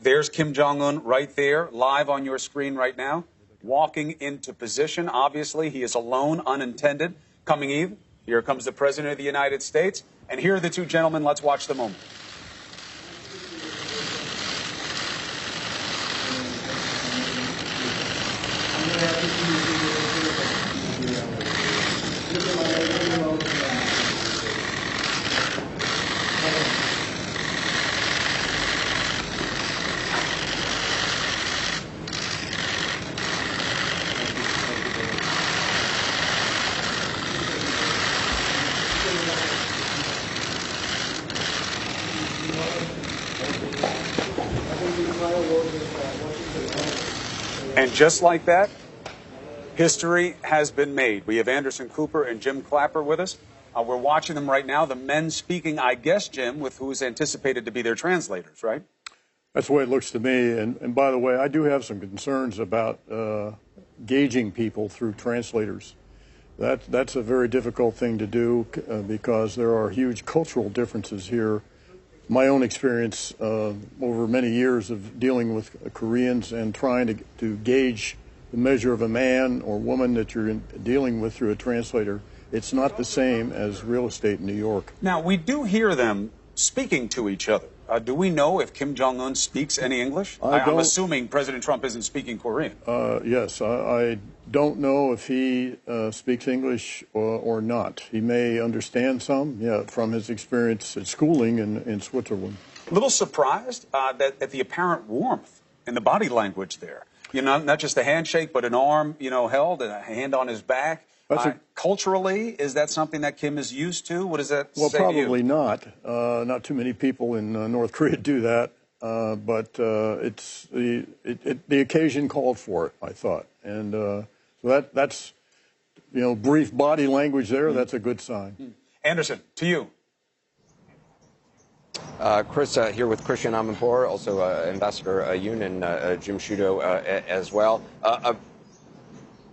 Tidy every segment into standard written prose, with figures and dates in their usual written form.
There's Kim Jong-un right there, live on your screen right now, walking into position. Obviously, he is alone, unintended. Coming in, here comes the President of the United States. And here are the two gentlemen. Let's watch the moment. And just like that, history has been made. We have Anderson Cooper and Jim Clapper with us. We're watching them right now. The men speaking, I guess, Jim, with who's anticipated to be their translators, right? That's the way it looks to me. And by the way, I do have some concerns about gauging people through translators. That's a very difficult thing to do because there are huge cultural differences here. My own experience over many years of dealing with Koreans and trying to gauge the measure of a man or woman that you're dealing with through a translator, it's not the same as real estate in New York. Now, we do hear them speaking to each other. Do we know if Kim Jong-un speaks any English? I'm assuming President Trump isn't speaking Korean. Yes, I don't know if he speaks English or not. He may understand some, from his experience at schooling in Switzerland. A little surprised at the apparent warmth in the body language there. You know, not just a handshake, but an arm, held and a hand on his back. Culturally, is that something that Kim is used to? What does that say to you? Well, probably not. Not too many people in North Korea do that, but the occasion called for it, I thought. And so that's, brief body language there, that's a good sign. Anderson, to you. Chris, here with Christian Amanpour, also Ambassador Yoon and Jim Sciutto as well.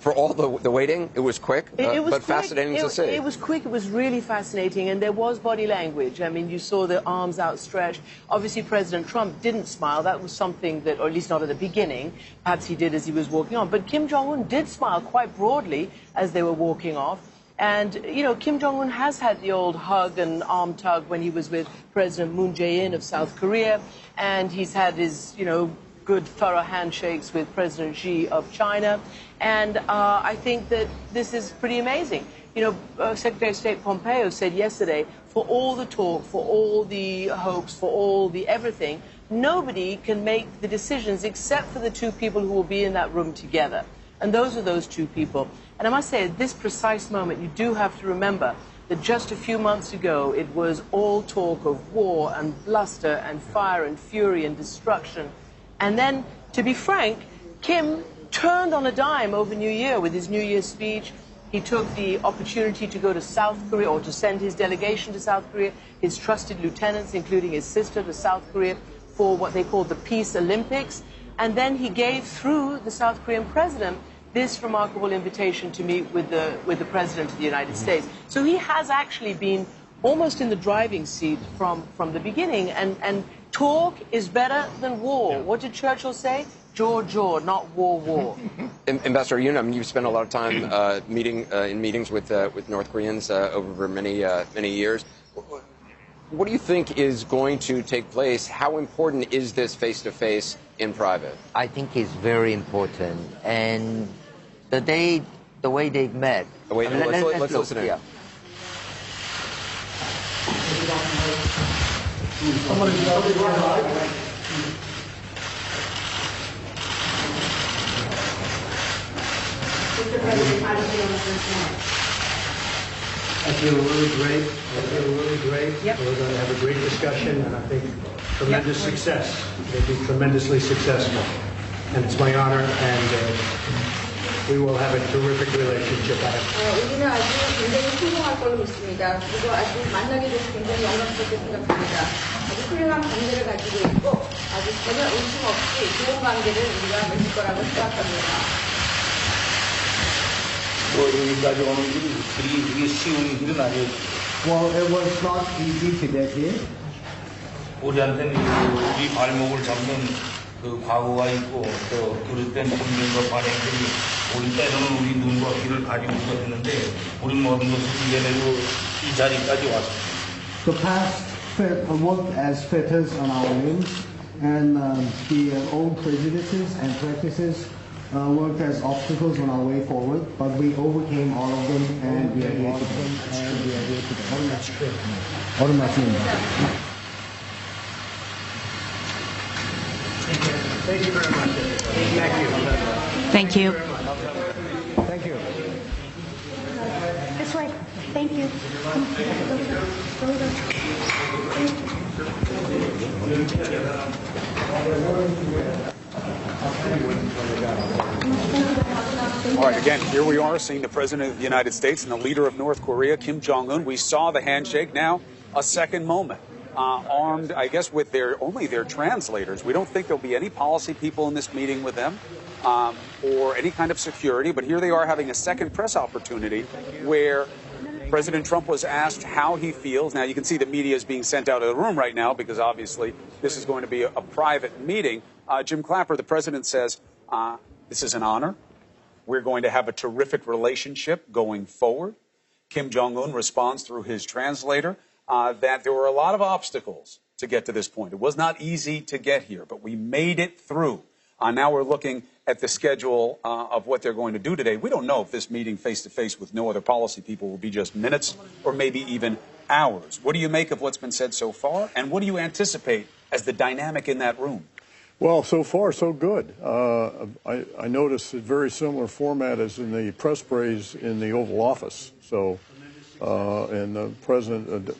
For all the waiting, it was quick, but fascinating to see. It was quick. It was really fascinating, and there was body language. I mean, you saw the arms outstretched. Obviously, President Trump didn't smile. That was something that, or at least not at the beginning, perhaps he did as he was walking on. But Kim Jong-un did smile quite broadly as they were walking off. And, Kim Jong-un has had the old hug and arm tug when he was with President Moon Jae-in of South Korea, and he's had his, good, thorough handshakes with President Xi of China. And I think that this is pretty amazing. Secretary of State Pompeo said yesterday, for all the talk, for all the hopes, for all the everything, nobody can make the decisions except for the two people who will be in that room together. And those are those two people. And I must say, at this precise moment, you do have to remember that just a few months ago, it was all talk of war and bluster and fire and fury and destruction. And then, to be frank, Kim turned on a dime over New Year with his New Year's speech. He took the opportunity to go to South Korea, or to send his delegation to South Korea, his trusted lieutenants, including his sister, to South Korea for what they called the Peace Olympics. And then he gave, through the South Korean president, this remarkable invitation to meet with the President of the United States. So he has actually been almost in the driving seat from the beginning. And talk is better than war. What did Churchill say? Jaw, jaw, not war, war. Ambassador Yoon, you've spent a lot of time in meetings with North Koreans over many years. What do you think is going to take place? How important is this face-to-face in private? I think it's very important. And the way they've met. Wait, let's listen in. Yeah. I feel really great. Yep. We're going to have a great discussion, and I think tremendous success. We'll be tremendously successful. And it's my honor, and we will have a terrific relationship. 우리는 아주 굉장히 성공할 걸로 믿습니다. 그리고 아주 만나게 돼서 굉장히 영광스럽게 생각합니다. 아주 훌륭한 관계를 가지고 있고 아주 전혀 의심 없이 좋은 관계를 우리가 맺을 거라고 생각합니다. 여기까지 오는 길이 그리 쉬운 길은 아니에요. Well, it was not easy to get here. 우리한테는 우리 발목을 잡는 그 과거가 있고 또 그릇된 분명과 발행들이 우리 때로는 우리 눈과 귀를 가리우기도 했는데 우리 모든 것을 이겨내고 이 자리까지 왔습니다. The past worked as fetters on our limbs, and the old prejudices and practices worked as obstacles on our way forward. But we overcame all of them, and we are here today. That's true. Thank you very much. Thank you. Thank you. This way. Thank you. All right, again, here we are seeing the President of the United States and the leader of North Korea, Kim Jong-un. We saw the handshake. Now, a second moment. Armed, I guess, with only their translators. We don't think there'll be any policy people in this meeting with them or any kind of security. But here they are having a second press opportunity where President Trump was asked how he feels. Now, you can see the media is being sent out of the room right now because obviously this is going to be a private meeting. Jim Clapper, the president, says, this is an honor. We're going to have a terrific relationship going forward. Kim Jong-un responds through his translator that there were a lot of obstacles to get to this point. It was not easy to get here, but we made it through. Now we're looking at the schedule of what they're going to do today. We don't know if this meeting face-to-face with no other policy people will be just minutes or maybe even hours. What do you make of what's been said so far, and what do you anticipate as the dynamic in that room? Well, so far, so good. I noticed a very similar format as in the press brace in the Oval Office. So, and the president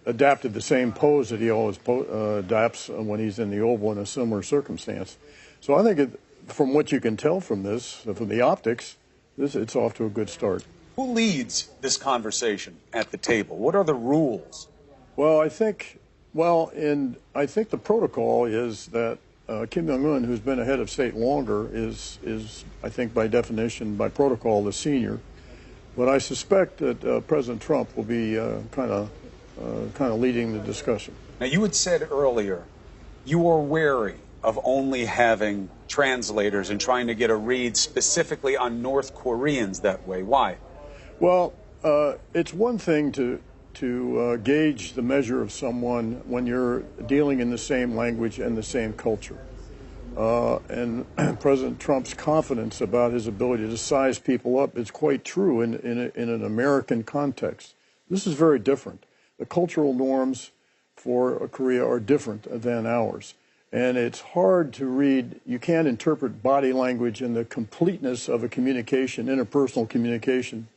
adapted the same pose that he always adapts when he's in the Oval in a similar circumstance. So I think from what you can tell from this, from the optics, it's off to a good start. Who leads this conversation at the table? What are the rules? Well, I think the protocol is that Kim Jong-un, who's been a head of state longer, is I think by definition, by protocol, the senior. But I suspect that President Trump will be kind of leading the discussion. Now, you had said earlier you are wary of only having translators and trying to get a read specifically on North Koreans that way. Why? Well, it's one thing to gauge the measure of someone when you're dealing in the same language and the same culture. And President Trump's confidence about his ability to size people up is quite true in an American context. This is very different. The cultural norms for Korea are different than ours. And it's hard to read. You can't interpret body language and the completeness of a communication, interpersonal communication,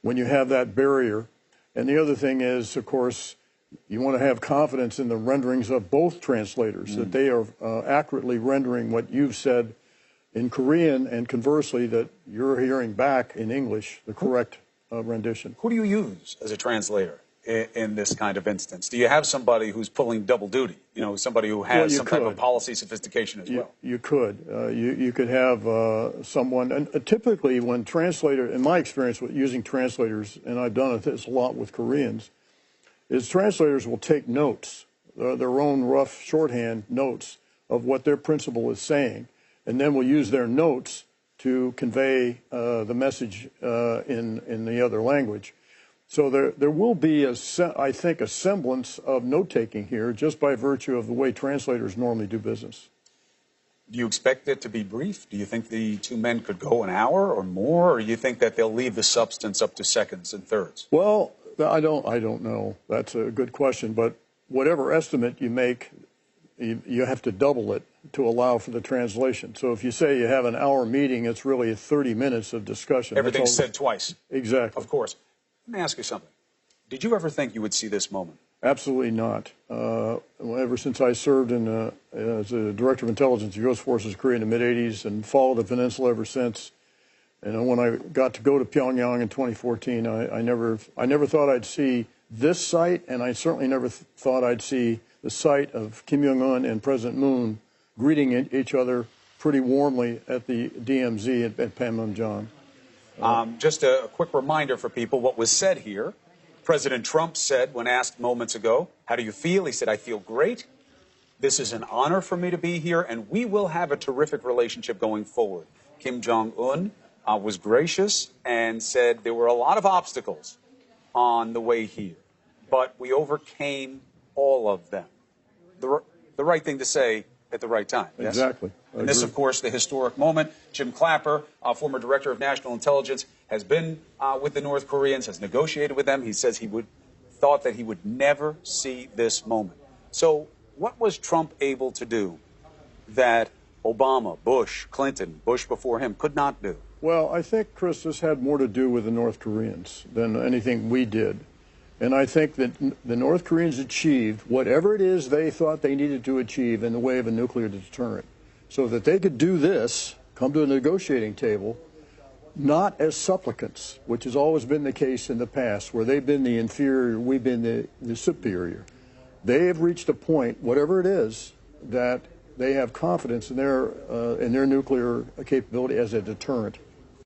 when you have that barrier. And the other thing is, of course, you want to have confidence in the renderings of both translators, that they are accurately rendering what you've said in Korean, and conversely, that you're hearing back in English the correct rendition. Who do you use as a translator in this kind of instance? Do you have somebody who's pulling double duty? You know, somebody who has some type of policy sophistication as well? You could. You could have someone, and typically when translator, in my experience with using translators, and I've done this a lot with Koreans, is translators will take notes, their own rough shorthand notes of what their principal is saying, and then will use their notes to convey the message in the other language. So there will be, I think, a semblance of note-taking here just by virtue of the way translators normally do business. Do you expect it to be brief? Do you think the two men could go an hour or more, or do you think that they'll leave the substance up to seconds and thirds? Well, I don't know. That's a good question. But whatever estimate you make, you have to double it to allow for the translation. So if you say you have an hour meeting, it's really 30 minutes of discussion. Everything's said twice. Exactly. Of course. Let me ask you something. Did you ever think you would see this moment? Absolutely not. Ever since I served as a director of intelligence of U.S. Forces Korea in the mid-'80s and followed the peninsula ever since, and when I got to go to Pyongyang in 2014, I never thought I'd see this site, and I certainly never thought I'd see the sight of Kim Jong-un and President Moon greeting each other pretty warmly at the DMZ at Panmunjom. Just a quick reminder for people, what was said here President Trump said when asked moments ago, how do you feel? He said, I feel great. This is an honor for me to be here, and we will have a terrific relationship going forward. Kim Jong-un was gracious and said there were a lot of obstacles on the way here, but we overcame all of them. The right thing to say at the right time. Yes? Exactly. And this, of course, the historic moment. Jim Clapper, former director of national intelligence, has been with the North Koreans, has negotiated with them. He says thought that he would never see this moment. So what was Trump able to do that Obama, Bush, Clinton, Bush before him could not do? Well, I think, Chris, this had more to do with the North Koreans than anything we did. And I think that the North Koreans achieved whatever it is they thought they needed to achieve in the way of a nuclear deterrent, so that they could do this, come to a negotiating table, not as supplicants, which has always been the case in the past, where they've been the inferior, we've been the superior. They have reached a point, whatever it is, that they have confidence in their nuclear capability as a deterrent.